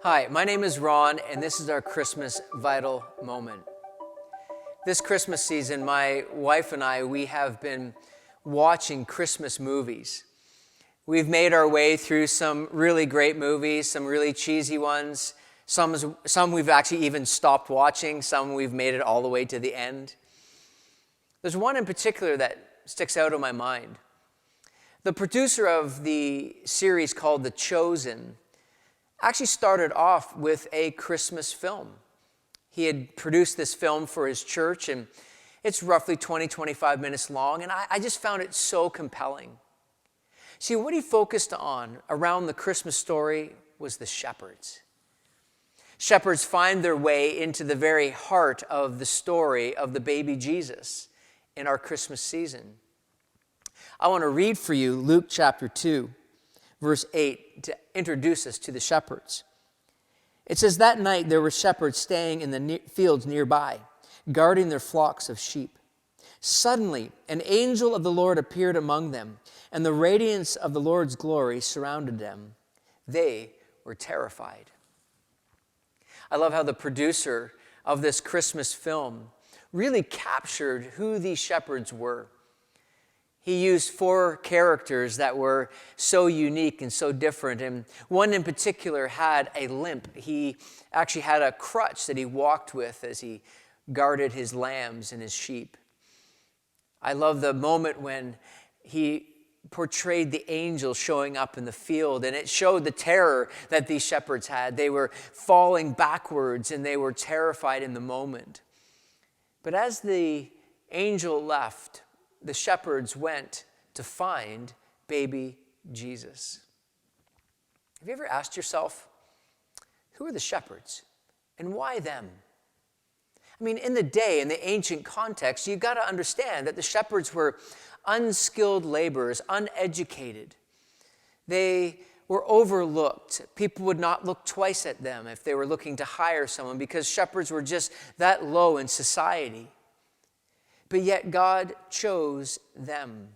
Hi, my name is Ron, and this is our Christmas Vital Moment. This Christmas season, my wife and I, we have been watching Christmas movies. We've made our way through some really great movies, some really cheesy ones. Some we've actually even stopped watching. Some we've made it all the way to the end. There's one in particular that sticks out in my mind. The producer of the series called The Chosen actually started off with a Christmas film. He had produced this film for his church, and it's roughly 25 minutes long, and I just found it so compelling. See, what he focused on around the Christmas story was the shepherds. Shepherds find their way into the very heart of the story of the baby Jesus in our Christmas season. I want to read for you Luke chapter 2, verse 8, to introduce us to the shepherds. It says, "That night there were shepherds staying in the fields nearby, guarding their flocks of sheep. Suddenly, an angel of the Lord appeared among them, and the radiance of the Lord's glory surrounded them. They were terrified." I love how the producer of this Christmas film really captured who these shepherds were. He used 4 characters that were so unique and so different. And one in particular had a limp. He actually had a crutch that he walked with as he guarded his lambs and his sheep. I love the moment when he portrayed the angel showing up in the field, and it showed the terror that these shepherds had. They were falling backwards and they were terrified in the moment. But as the angel left, the shepherds went to find baby Jesus. Have you ever asked yourself, who are the shepherds and why them? I mean, in the day, in the ancient context, you've got to understand that the shepherds were unskilled laborers, uneducated. They were overlooked. People would not look twice at them if they were looking to hire someone because shepherds were just that low in society. But yet God chose them.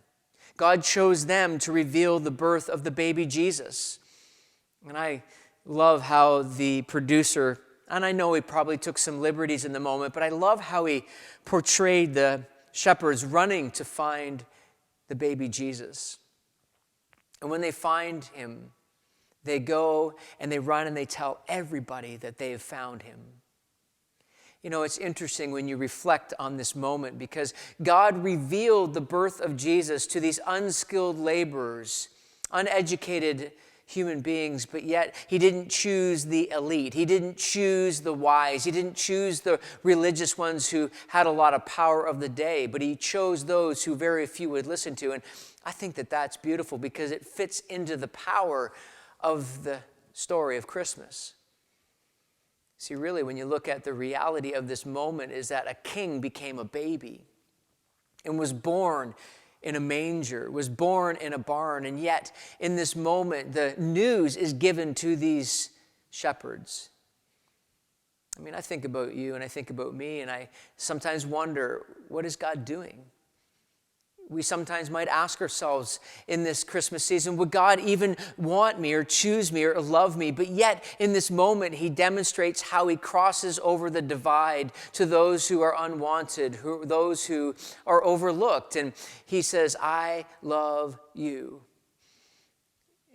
God chose them to reveal the birth of the baby Jesus. And I love how the producer, and I know he probably took some liberties in the moment, but I love how he portrayed the shepherds running to find the baby Jesus. And when they find him, they go and they run and they tell everybody that they have found him. You know, it's interesting when you reflect on this moment because God revealed the birth of Jesus to these unskilled laborers, uneducated human beings, but yet he didn't choose the elite. He didn't choose the wise. He didn't choose the religious ones who had a lot of power of the day, but he chose those who very few would listen to. And I think that that's beautiful because it fits into the power of the story of Christmas. See, really, when you look at the reality of this moment is that a king became a baby and was born in a manger, was born in a barn. And yet, in this moment, the news is given to these shepherds. I mean, I think about you and I think about me, and I sometimes wonder, what is God doing? We sometimes might ask ourselves in this Christmas season, would God even want me or choose me or love me? But yet, in this moment, he demonstrates how he crosses over the divide to those who are unwanted, those who are overlooked. And he says, I love you.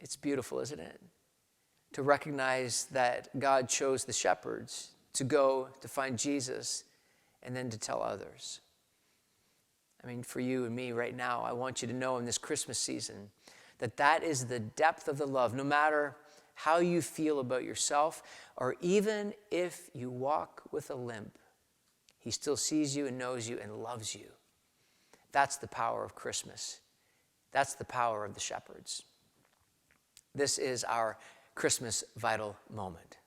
It's beautiful, isn't it? To recognize that God chose the shepherds to go to find Jesus and then to tell others. I mean, for you and me right now, I want you to know in this Christmas season that that is the depth of the love. No matter how you feel about yourself, or even if you walk with a limp, he still sees you and knows you and loves you. That's the power of Christmas. That's the power of the shepherds. This is our Christmas Vital Moment.